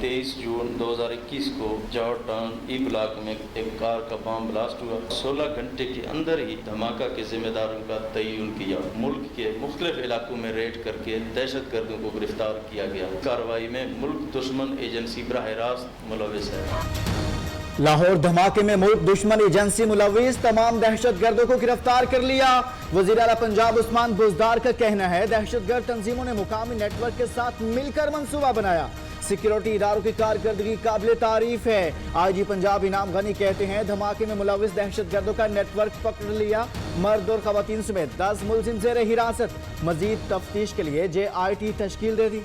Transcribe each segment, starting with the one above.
23 जून 2021 को George town E block में एक कार का बम ब्लास्ट हुआ। 16 घंटे के अंदर ही धमाका के जिम्मेदारों का तयन किया। मुल्क के मुख्तलिफ इलाकों में रेड करके दहशतगर्दों को गिरफ्तार किया गया। कार्रवाई में मुल्क दुश्मन एजेंसी बराह रास्त मुलविस है। लाहौर धमाके में मुल्क दुश्मन एजेंसी मुलविस तमाम दहशतगर्दों को गिरफ्तार कर लिया। वजीर आला पंजाब उस्मान बुज़दार का कहना है दहशतगर्द तंजीमों ने मुकामी नेटवर्क के साथ मिलकर मंसूबा बनाया। सिक्योरिटी इदारों की कारकर्दगी काबिल तारीफ है। IG पंजाब इनाम गनी कहते हैं धमाके में मुलविस दहशतगर्दों का नेटवर्क पकड़ लिया। मर्द और खवातीन समेत 10 मुलजिम ज़ेर हिरासत। मजीद तफ्तीश के लिए JIT तश्कील दे दी।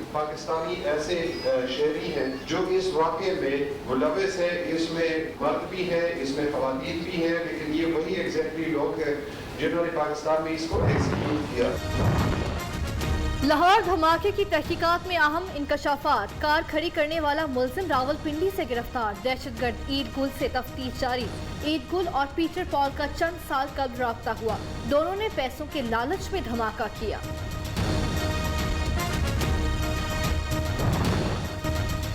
पाकिस्तानी ऐसे शहरी हैं जो इस वाक़े में मुलविस है। इसमें मर्द भी है, इसमें खवातीन भी है, लेकिन ये वही एग्जैक्टली लोग हैं जिन्होंने पाकिस्तान में इसको एग्जीक्यूट किया। लाहौर धमाके की तहकीकात में अहम इंकशाफात। कार खड़ी करने वाला मुलजिम रावलपिंडी से गिरफ्तार। दहशतगर्द ईद गुल से तफ्तीश जारी। ईद गुल और पीटर पॉल का चंद साल कबल राब्ता हुआ। दोनों ने पैसों के लालच में धमाका किया।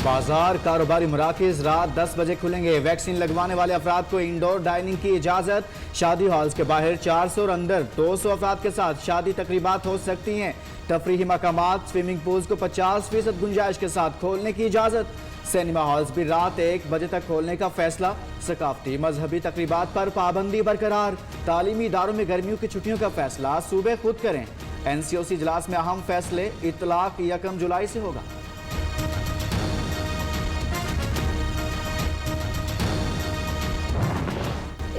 बाजार कारोबारी मराकज रात 10 बजे खुलेंगे। वैक्सीन लगवाने वाले अफराद को इंडोर डाइनिंग की इजाजत। शादी हॉल्स के बाहर 400 और अंदर 200 अफराद के साथ शादी तकरीबात हो सकती हैं। तफरीही मकामात स्विमिंग पूल्स को 50% गुंजाइश के साथ खोलने की इजाजत। सिनेमा हॉल्स भी रात 1 बजे तक खोलने का फैसला। सकाफती मजहबी तकरीबात पर पाबंदी बरकरार। तालीमी इदारों में गर्मियों की छुट्टियों का फैसला सूबे खुद करें। NCOC इजलास में अहम फैसले। इतलाक 1 जुलाई से होगा।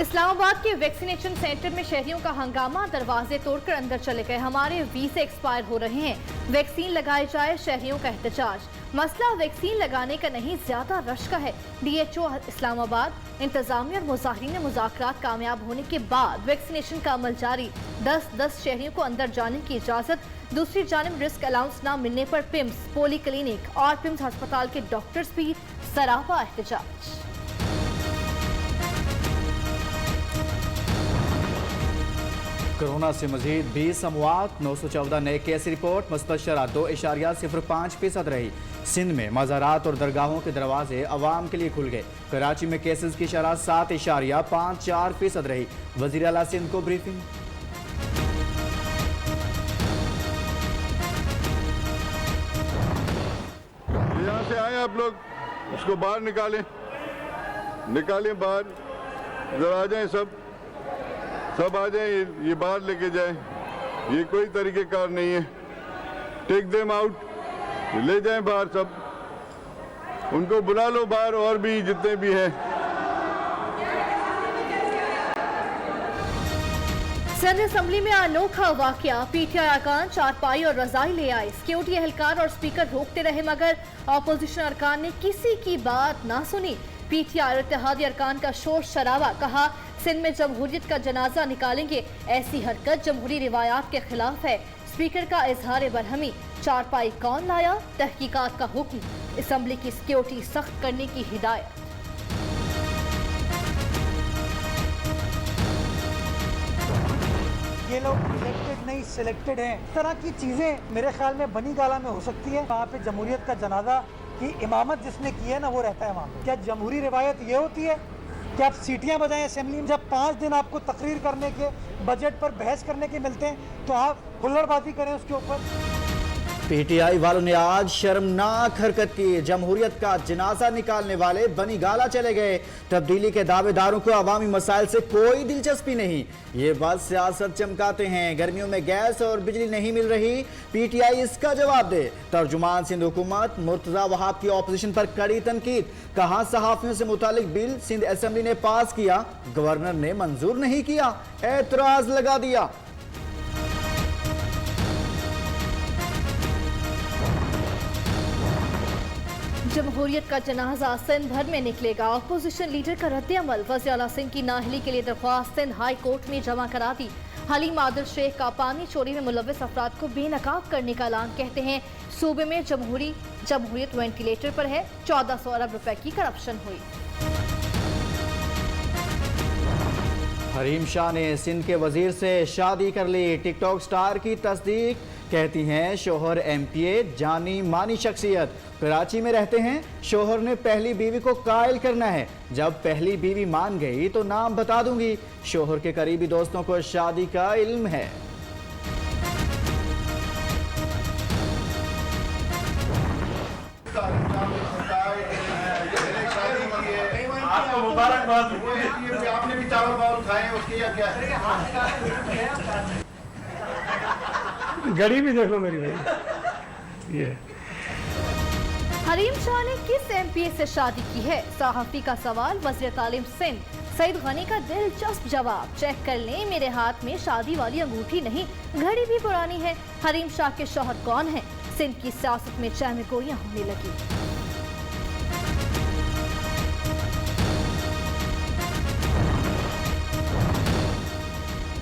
इस्लामाबाद के वैक्सीनेशन सेंटर में शहरियों का हंगामा। दरवाजे तोड़कर अंदर चले गए। हमारे वीज़े एक्सपायर हो रहे हैं, वैक्सीन लगाए जाए। शहरियों का एहतजाज। मसला वैक्सीन लगाने का नहीं, ज्यादा रश का है। DHO इस्लामाबाद इंतजामिया और मुजाहिरीन मुज़ाकरात कामयाब होने के बाद वैक्सीनेशन का अमल जारी। 10 शहरियों को अंदर जाने की इजाजत। दूसरी जानिब रिस्क अलाउंस न मिलने पर पिम्स, पोली क्लिनिक और पिम्स अस्पताल के डॉक्टर्स भी सरापा एहतजाज। कोरोना से मजीद 20 अमवात, 914 नए केस रिपोर्ट। मुस्तशरा 2.05% रही। सिंध में मज़ारात और दरगाहों के दरवाजे अवाम के लिए खुल गए। कराची में केसेस की शरह 7.54% रही। वज़ीर आला सिंध को ब्रीफिंग। यहाँ से आए आप लोग, उसको बाहर निकालें बाहर, जरा आ जाएं, सब आ जाएं, ये बाहर लेके जाएं। ये कोई तरीक़ेकार नहीं है। टेक देम आउट, ले जाएं बाहर सब। उनको बुला लो बाहर, और भी जितने भी हैं। सिंध असेंबली में अनोखा वाकया। PTI अरकान चारपाई और रजाई ले आए। सिक्योरिटी एहलकार और स्पीकर रोकते रहे मगर अपोजिशन अरकान ने किसी की बात ना सुनी। PTI और इत्तेहादी अरकान का शोर शराबा। कहा सिंध में जमहूरियत का जनाजा निकालेंगे। ऐसी हरकत जमहूरी रिवायात के खिलाफ है। स्पीकर का इजहार बरहमी। चारपाई कौन लाया, तहकीकात का हुक्म। असेंबली की सिक्योरिटी सख्त करने की हिदायत। ये लोग इलेक्टेड नहीं सिलेक्टेड हैं। इस तरह की चीज़ें मेरे ख्याल में बनी गाला में हो सकती है। वहाँ पे जमहूरियत का जनाजा की इमामत जिसने की है ना, वो रहता है वहाँ पे। क्या जमहूरी रिवायत ये होती है कि आप सीटियाँ बजाएं असेंबली में? जब 5 दिन आपको तकरीर करने के, बजट पर बहस करने के मिलते हैं, तो आप हुल्लड़बाजी करें उसके ऊपर। PTI वालों ने आज शर्मनाक हरकत की। जमहूरियत का जनाजा निकालने वाले बनी गाला चले गए। तब्दीली के दावेदारों को अवामी मसाइल से कोई दिलचस्पी नहीं। ये बात सियासत चमकाते हैं। गर्मियों में गैस और बिजली नहीं मिल रही, PTI इसका जवाब दे। तर्जुमान सिंध हुकूमत मुर्तजा वहाब की ऑपोजिशन पर कड़ी तनकीद। कहा सहाफियों से मुतालिक बिल सिंध असेंबली ने पास किया, गवर्नर ने मंजूर नहीं किया, एतराज लगा दिया। जमहूरियत का जनाजा सिंध भर में निकलेगा। अपोजिशन लीडर का रद्द-ए-अमल। वज़ीर आला सिंध की नाअहली के लिए दरख्वास्त सिंध हाई कोर्ट में जमा करा दी। हलीम आदिल शेख का पानी चोरी में मुलविस अफराद को बेनकाब करने का ऐलान। कहते हैं सूबे में जमहूरियत वेंटिलेटर पर है। 1400 अरब रुपए की करप्शन हुई। हरीम शाह ने सिंध के वजीर से शादी कर ली। टिकटॉक स्टार की तस्दीक, कहती हैं शोहर एमपीए जानी मानी शख्सियत। कराची में रहते हैं। शोहर ने पहली बीवी को कायल करना है। जब पहली बीवी मान गई तो नाम बता दूंगी। शोहर के करीबी दोस्तों को शादी का इल्म है। आपको मुबारकबाद। आपने भी चावल बावल खाए, उसके या क्या है? घड़ी भी देख लो मेरी भाई। ये हरीम शाह ने किस एमपीए से शादी की है? सहाफी का सवाल। वज़ीर तालीम सिंध सईद गनी का दिलचस्प जवाब। चेक कर लें, मेरे हाथ में शादी वाली अंगूठी नहीं, घड़ी भी पुरानी है। हरीम शाह के शौहर कौन है? सिंध की सियासत में चहमगोइयां होने लगी।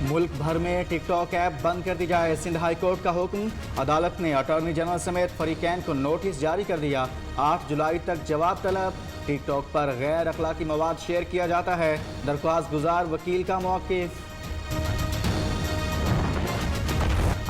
मुल्क भर में टिकटॉक ऐप बंद कर दी जाए। सिंध हाई कोर्ट का हुक्म। अदालत ने अटॉर्नी जनरल समेत फरीकैन को नोटिस जारी कर दिया। 8 जुलाई तक जवाब तलब। टिकटॉक पर गैर अखलाकी मवाद शेयर किया जाता है। दरख्वास्त गुजार वकील का मौक़िफ़।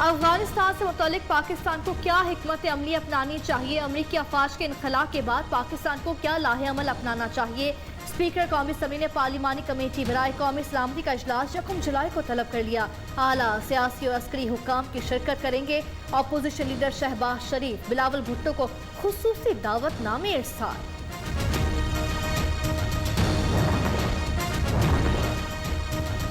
अफगानिस्तान से मुतालिक पाकिस्तान को क्या हिकमत अमली अपनानी चाहिए? अमरीकी अफवाज के इनखला के बाद पाकिस्तान को क्या लाहे अमल अपनाना चाहिए? स्पीकर कौमी असम्बली ने पार्लिमानी कमेटी बराए कौमी सलामती का इजलास 1 जुलाई को तलब कर लिया। आला सियासी और अस्करी हुक्काम की शिरकत करेंगे। अपोजिशन लीडर शहबाज शरीफ बिलावल भुट्टो को खुसूसी दावतनामे इरसाल।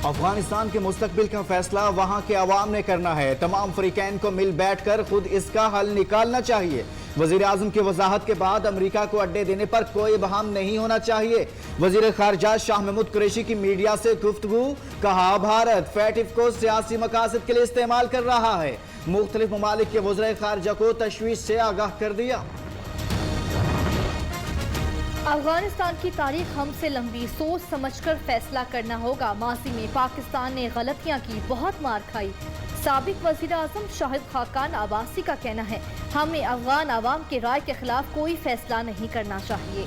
अफगानिस्तान के मुस्तकबिल का फैसला वहां के अवाम ने करना है। तमाम फरीकैन को मिल बैठ कर खुद इसका हल निकालना चाहिए। वजीर आजम की वजाहत के बाद अमरीका को अड्डे देने पर कोई बहाम नहीं होना चाहिए। वजीर खारजा शाह महमूद कुरैशी की मीडिया से गुफ्तगू। कहा, भारत फैटिफ को सियासी मकासद के लिए इस्तेमाल कर रहा है। मुख्तलिफ ममालिक के वज़ीर खारजा को तशवीश से आगाह कर दिया। अफगानिस्तान की तारीख हमसे लंबी, सोच समझकर फैसला करना होगा। माजी में पाकिस्तान ने गलतियां की, बहुत मार खाई। साबिक वजीर आजम शाहिद खाकान अब्बासी का कहना है, हमें अफगान अवाम की राय के खिलाफ कोई फैसला नहीं करना चाहिए।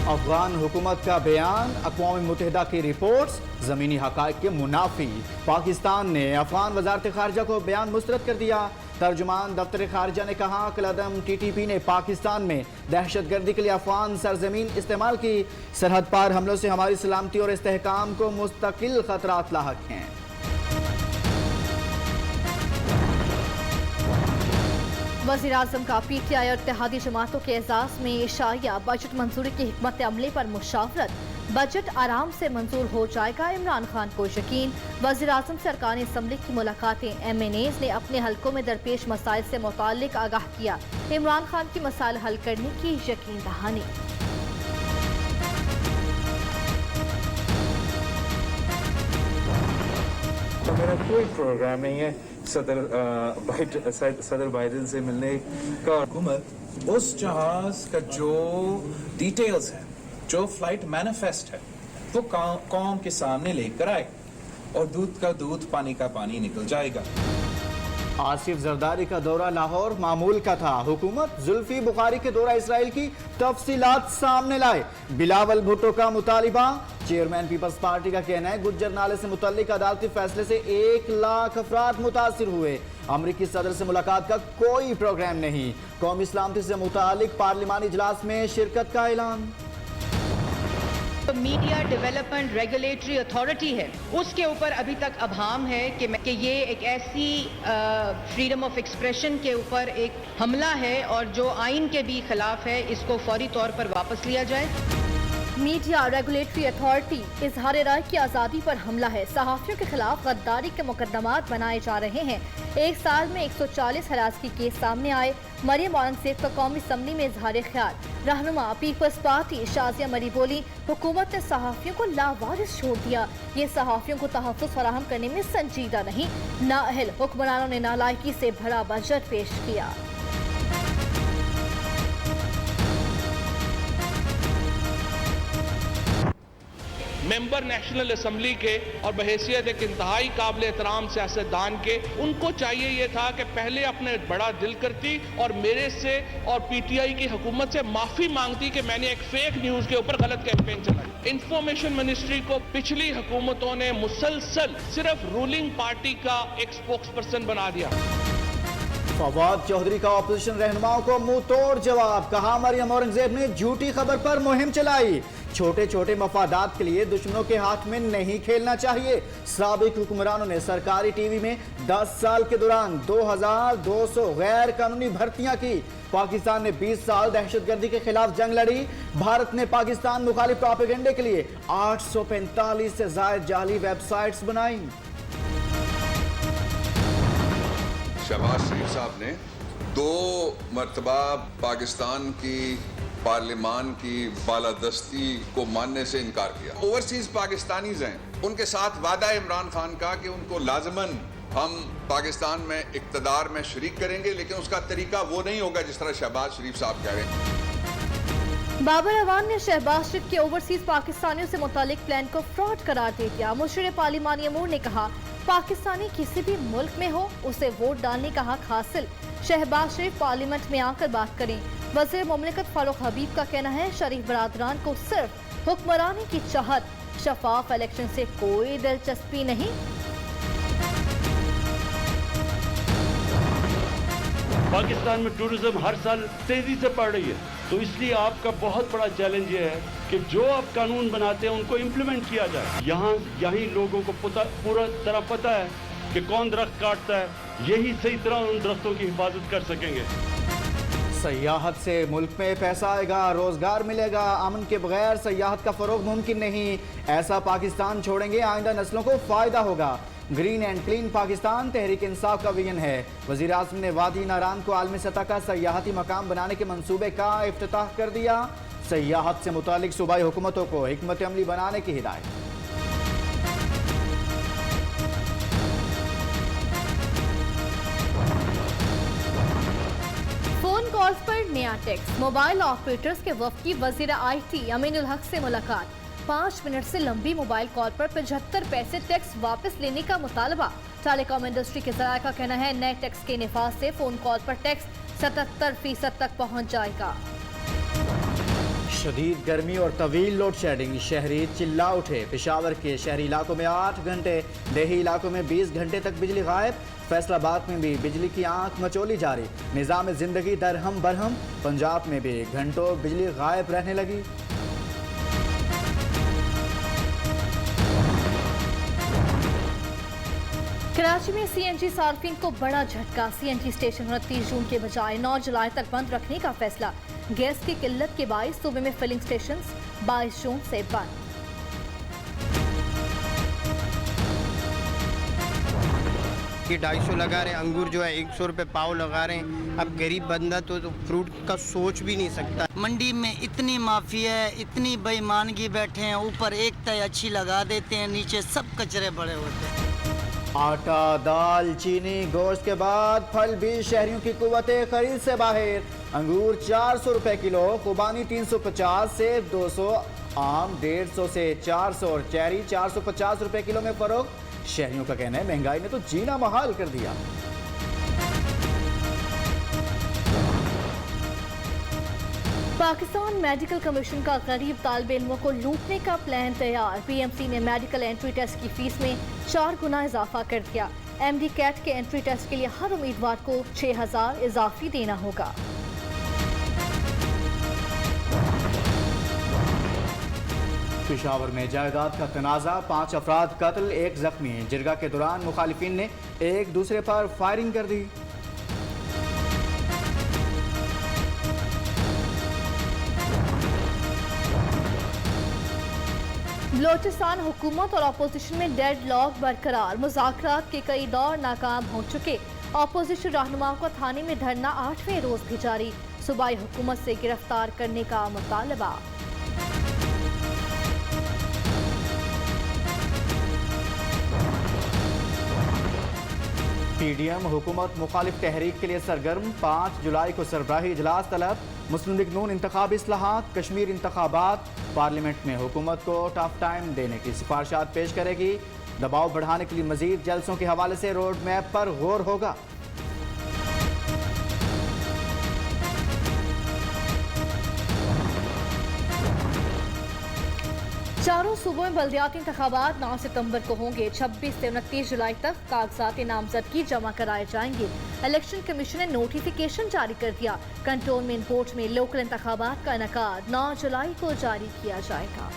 अफगान हुकूमत का बयान, अक़वाम मुत्तहिदा की रिपोर्ट्स ज़मीनी हक़ाइक़ के मुनाफी। पाकिस्तान ने अफगान वज़ारत ख़ारजा को बयान मुस्तरद कर दिया। तर्जुमान दफ्तर ख़ारजा ने कहा, कलअदम TTP ने पाकिस्तान में दहशतगर्दी के लिए अफगान सरजमीन इस्तेमाल की। सरहद पार हमलों से हमारी सलामती और इस्तेहकाम को मुस्तकिल ख़तरात लाहक हैं। वज़ीर आज़म का PTI और इत्तेहादी जमातों के एजाज़ में इशाया। बजट मंजूरी की हिकमत अमली पर मुशावरत। बजट आराम से मंजूर हो जाएगा, इमरान खान को यकीन। वज़ीर आज़म से अरकान असम्बली की मुलाकातें। MNAs ने अपने हलकों में दरपेश मसाइल से मुताल्लिक आगाह किया। इमरान खान की मसाइल हल करने की यकीन दहानी। तो मेरा कोई प्रोग्राम नहीं है सदर बाइडेन से मिलने का। हुकूमत उस जहाज का जो डिटेल्स है, जो फ्लाइट मैनिफेस्ट है, वो कौम के सामने लेकर आए और दूध का दूध, पानी का पानी निकल जाएगा। आसिफ जरदारी का दौरा लाहौर मामूल का था। हुकूमत जुल्फी बुखारी के दौरा इसराइल की तफसीलात सामने लाए। बिलावल भुट्टो का मुतालिबा। चेयरमैन पीपल्स पार्टी का कहना है, गुज्जर नाले से मुतल्लिक अदालती फैसले से 1 लाख अफराद मुतासिर हुए। अमरीकी सदर से मुलाकात का कोई प्रोग्राम नहीं। कौमी सलामती से मुतालिक पार्लिमानी इजलास में शिरकत का ऐलान। मीडिया डेवलपमेंट रेगुलेटरी अथॉरिटी है, उसके ऊपर अभी तक अभाम है कि ये एक ऐसी फ्रीडम ऑफ एक्सप्रेशन के ऊपर एक हमला है और जो आइन के भी खिलाफ है, इसको फौरी तौर पर वापस लिया जाए। मीडिया रेगुलेटरी अथॉरिटी इजहार राय की आज़ादी पर हमला है। सहाफ़ियों के खिलाफ गद्दारी के मुकदमात बनाए जा रहे हैं। 1 साल में 140 हरासगी केस सामने आए। मरियम औरंगज़ेब का कौमी असम्बली में इजहार ख्याल। रहनुमा पीपल्स पार्टी शाजिया मरी बोली, हुकूमत ने सहाफ़ियों को लावारिस छोड़ दिया। ये सहाफ़ियों को तहफ़्फ़ुज़ फराहम करने में संजीदा नहीं। नाअहल हुक्मरानों ने नालायकी से भरा बजट पेश किया। मेंबर नेशनल असम्बली के और बहैसियत एक इंतहाई काबिल एहतराम सियासतदान के, उनको चाहिए ये था कि पहले अपने बड़ा दिल करती और मेरे से और पीटीआई की हुकूमत से माफी मांगती कि मैंने एक फेक न्यूज के ऊपर गलत कैंपेन चलाई। इंफॉर्मेशन मिनिस्ट्री को पिछली हुकूमतों ने मुसलसल सिर्फ रूलिंग पार्टी का एक स्पोक्स पर्सन बना दिया। फवाद चौधरी का ऑपोजिशन रहनुमाओं को मुंह तोड़ जवाब, कहा मरियम औरंगजेब ने झूठी खबर पर मुहिम चलाई। छोटे छोटे मफादात के लिए दुश्मनों के हाथ में नहीं खेलना चाहिए। साबिक हुक्मरानों ने सरकारी टीवी में 10 साल के दौरान 2200 गैर कानूनी भर्तियां की। पाकिस्तान ने 20 साल दहशतगर्दी के खिलाफ जंग लड़ी। भारत ने पाकिस्तान मुखालिफ प्रोपेगेंडे के लिए 845 से ज्यादा जाली वेबसाइट्स बनाई। शहबाज शरीफ साहब ने 2 मरतबा पाकिस्तान की पार्लिमान की बालादस्ती को मानने से इनकार किया। ओवरसीज पाकिस्तानीज हैं, उनके साथ वादा इमरान खान का कि उनको लाजमन हम पाकिस्तान में इक़्तिदार में शरीक करेंगे, लेकिन उसका तरीका वो नहीं होगा जिस तरह शहबाज शरीफ साहब कह रहे हैं। बाबर अवान ने शहबाज शरीफ के ओवरसीज पाकिस्तानियों से मुतालिक प्लान को फ्रॉड करार दे दिया। मुशर्रफ पार्लिमानी अमूर ने कहा, पाकिस्तानी किसी भी मुल्क में हो उसे वोट डालने का हक हासिल। शहबाज शरीफ पार्लियामेंट में आकर बात करें। वज़ीर मुमलिकत फारूक हबीब का कहना है, शरीफ बरादरान को सिर्फ हुक्मरानी की चाहत, शफाफ इलेक्शन से कोई दिलचस्पी नहीं। पाकिस्तान में टूरिज्म हर साल तेजी से बढ़ रही है, तो इसलिए आपका बहुत बड़ा चैलेंज ये है कि जो आप कानून बनाते हैं उनको इम्प्लीमेंट किया जाए। यहीं लोगों को पूरा तरह पता है कि कौन दरख्त काटता है, यही सही तरह उन दरख्तों की हिफाजत कर सकेंगे। सयाहत से मुल्क में पैसा आएगा, रोजगार मिलेगा। अमन के बगैर सयाहत का फरोग मुमकिन नहीं। ऐसा पाकिस्तान छोड़ेंगे आइंदा नस्लों को फायदा होगा। Green and clean Pakistan Tehreek Insaf का विजन है। वज़ीर आज़म ने वादी नारान को आलमी सतह का सयाहती मकाम बनाने के मंसूबे का इफ्तिताह कर दिया। सयाहत से मुतालिक सूबाई हुकूमतों को हिकमत अमली बनाने की हिदायत। फोन कॉल्स पर नया टैक्स, मोबाइल ऑपरेटर्स के वफ्द की वज़ीर IT अमीनुल हक से मुलाकात। 5 मिनट से लंबी मोबाइल कॉल पर 75 पैसे टैक्स वापस लेने का मुतालबा। टेलीकॉम इंडस्ट्री के ज़राए का कहना है, नए टैक्स के निफाज से फोन कॉल पर टैक्स 77% तक पहुंच जाएगा। शदीद गर्मी और तवील लोड शेडिंग, शहरी चिल्ला उठे। पेशावर के शहरी इलाकों में 8 घंटे, देही इलाकों में 20 घंटे तक बिजली गायब। फैसलाबाद में भी बिजली की आंख मचोली जारी। निज़ाम जिंदगी दरहम बरहम। पंजाब में भी घंटों बिजली गायब रहने लगी। कराची में CNG सार्फिन को बड़ा झटका। CNG स्टेशन 29 जून के बजाय 9 जुलाई तक बंद रखने का फैसला। गैस की किल्लत के बाइस सूबे में फिलिंग स्टेशन 22 जून से बंद। कि 250 लगा रहे, अंगूर जो है 100 रुपये पाव लगा रहे हैं। अब गरीब बंदा तो फ्रूट का सोच भी नहीं सकता। मंडी में इतनी माफी है, इतनी बेईमानगी बैठे हैं, ऊपर एक तय अच्छी लगा देते हैं, नीचे सब कचरे बड़े होते हैं। आटा, दाल, चीनी, गोश्त के बाद फल भी शहरियों की कुव्वते खरीद से बाहर। अंगूर 400 रुपए किलो, खुबानी 350, सेब 200, आम 150 से 400 और चेरी 450 रुपए किलो में फरोख्त। शहरियों का कहना है, महंगाई ने तो जीना महाल कर दिया। पाकिस्तान मेडिकल कमीशन का गरीब तालिब इल्मों को लूटने का प्लान तैयार। PMC ने मेडिकल एंट्री टेस्ट की फीस में 4 गुना इजाफा कर दिया। MD कैट के एंट्री टेस्ट के लिए हर उम्मीदवार को 6000 इजाफी देना होगा। पेशावर में जायदाद का तनाजा, 5 अफराद कत्ल, 1 जख्मी। जिरगा के दौरान मुखालिफिन ने एक दूसरे पर फायरिंग कर दी। बलोचिस्तान हुकूमत और अपोजिशन में डेड लॉक बरकरार। मुज़ाकरात के कई दौर नाकाम हो चुके। अपोजिशन रहनुमाओं का थाने में धरना 8वें रोज भी जारी। सूबाई हुकूमत से गिरफ्तार करने का मुतालबा। PDM हुकूमत मुखालिफ तहरीक के लिए सरगर्म, 5 जुलाई को सरबराही इजलास तलब। मुस्लिम लीग नून इंतखाबी इस्लाहात, कश्मीर इंतखाबात, पार्लियामेंट में हुकूमत को टफ टाइम देने की सिफारिशात पेश करेगी। दबाव बढ़ाने के लिए मजीद जलसों के हवाले से रोड मैप पर गौर होगा। चारों सूबों में बल्दियाती इंतखाबात 9 सितंबर को होंगे। 26 से 29 जुलाई तक कागजात नामजदगी जमा कराए जाएंगे। इलेक्शन कमीशन ने नोटिफिकेशन जारी कर दिया। कंटोनमेंट बोर्ड में लोकल इंतखाबात का इनेकाद 9 जुलाई को जारी किया जाएगा।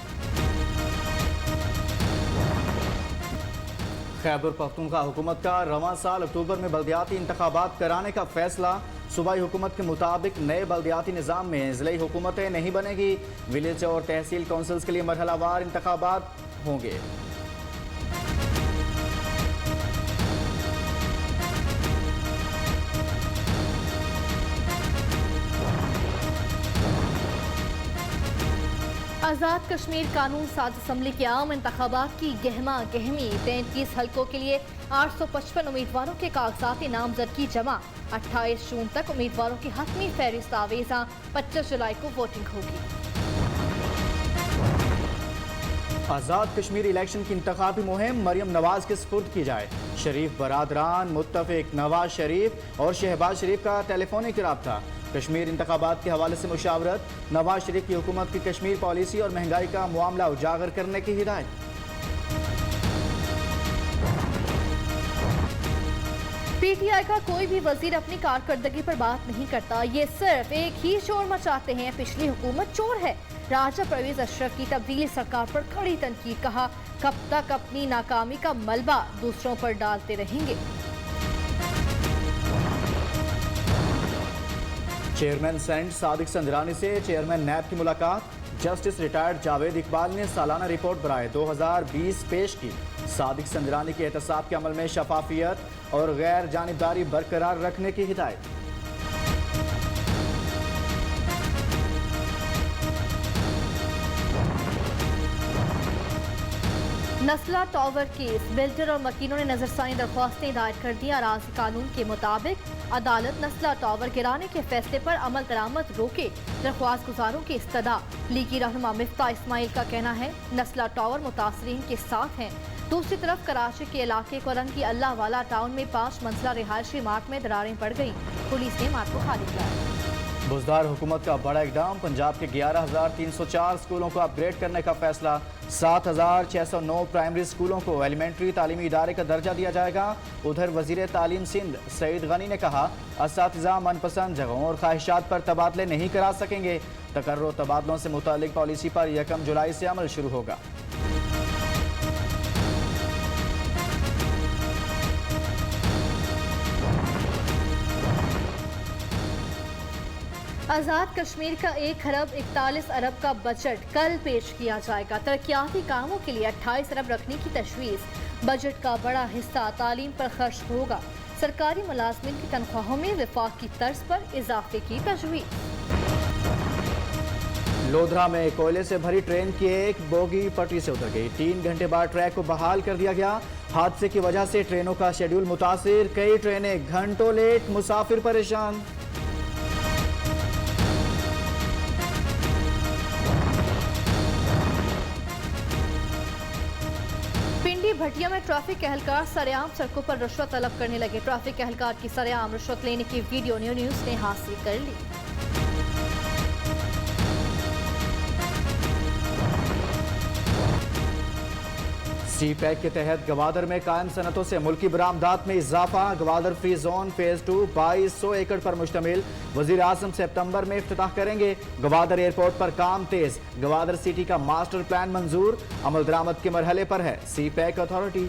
खैबर पख्तूनख्वा हुकूमत का रवां साल अक्टूबर में बल्दियाती इंतखाबात कराने का फैसला। सूबाई हुकूमत के मुताबिक नए बल्दियाती निज़ाम में ज़िले हुकूमतें नहीं बनेगी। विलेज और तहसील काउंसिल्स के लिए मरहलावार इंतखाबात होंगे। आज़ाद कश्मीर कानून साज असम्बली के आम इंतखाबात की गहमा गहमी। 33 हल्कों के लिए 855 उम्मीदवारों के कागजात नामजदगी जमा। 28 जून तक उम्मीदवारों की हतमी फहरिस्त आवेजा। 25 जुलाई को वोटिंग होगी। आज़ाद कश्मीर इलेक्शन की इंतखाबी मुहिम मरियम नवाज के सुपुर्द की जाए। शरीफ बरादरान, मुत्तफिक नवाज शरीफ और शहबाज शरीफ का टेलीफोनिक राब्ता। कश्मीर इंतखाबात के हवाले से मुशावरत। नवाज शरीफ की हुकूमत की कश्मीर पॉलिसी और महंगाई का मामला उजागर करने की हिदायत। PTI का कोई भी वजीर अपनी कारकर्दगी पर बात नहीं करता। ये सिर्फ एक ही शोर मचाते हैं, पिछली हुकूमत चोर है। राजा परवेज अशरफ की तब्दीली सरकार पर कड़ी तनकीद। कहा, कब तक अपनी नाकामी का मलबा दूसरों पर डालते रहेंगे। चेयरमैन सेनेट सादिक संजरानी से चेयरमैन नैब की मुलाकात। जस्टिस रिटायर्ड जावेद इकबाल ने सालाना रिपोर्ट बराए 2020 पेश की। सादिक संजरानी के एहतसाब के अमल में शफाफियत और गैर जानिबदारी बरकरार रखने की हिदायत। नस्ला टावर केस। बिल्डर और मकीनों ने नजरसानी दरख्वास्तें दायर कर दी। अराज़ी कानून के मुताबिक अदालत नस्ला टावर गिराने के फैसले पर अमल दरामद रोके। दरख्वास्त गुजारों की इस्तदा। लीगी रहनुमा मिफ्ता इस्माइल का कहना है, नस्ला टावर मुतासरीन के साथ हैं। दूसरी तरफ कराची के इलाके कोरंग की अल्लाह वाला टाउन में 5 मंजिला रिहायशी इमारत में दरारें पड़ गई। पुलिस ने इमारत को खाली किया। बुज़दार हुकूमत का बड़ा इकदाम। पंजाब के 11,304 स्कूलों को अपग्रेड करने का फैसला। 7,609 प्राइमरी स्कूलों को एलिमेंट्री तालीमी इदारे का दर्जा दिया जाएगा। उधर वजीर तालीम सिंध सईद गनी ने कहा, असातिज़ा मनपसंद जगहों और ख्वाहिशात पर तबादले नहीं करा सकेंगे। तकर्रो तबादलों से मुतालिक पॉलिसी पर 1 जुलाई से अमल शुरू होगा। आज़ाद कश्मीर का 1 खरब 41 अरब का बजट कल पेश किया जाएगा। तरक्याती कामों के लिए 28 अरब रखने की तजवीज़। बजट का बड़ा हिस्सा तालीम पर खर्च होगा। सरकारी मुलाजमिन की तनख्वाहों में विफाक की तर्ज पर इजाफे की तजवीज़। लोधरा में कोयले से भरी ट्रेन की एक बोगी पटरी से उतर गई। 3 घंटे बाद ट्रैक को बहाल कर दिया गया। हादसे की वजह से ट्रेनों का शेड्यूल मुतासिर। कई ट्रेनें घंटों लेट, मुसाफिर परेशान। भटिया में ट्रैफिक एहलकार सरेआम सड़कों पर रिश्वत तलब करने लगे। ट्रैफिक एहलकार की सरेआम रिश्वत लेने की वीडियो न्यूज़ ने हासिल कर ली। CPEC के तहत गवादर में कायम सनतों से मुल्की बरामदात में इजाफा। गवादर फ्री जोन फेज 2 2200 एकड़ पर मुश्तमिल। वजीर आजम सितंबर में इफ्तिताह करेंगे। गवादर एयरपोर्ट पर काम तेज। गवादर सिटी का मास्टर प्लान मंजूर। अमल दरामद के मरहले पर है CPEC अथॉरिटी।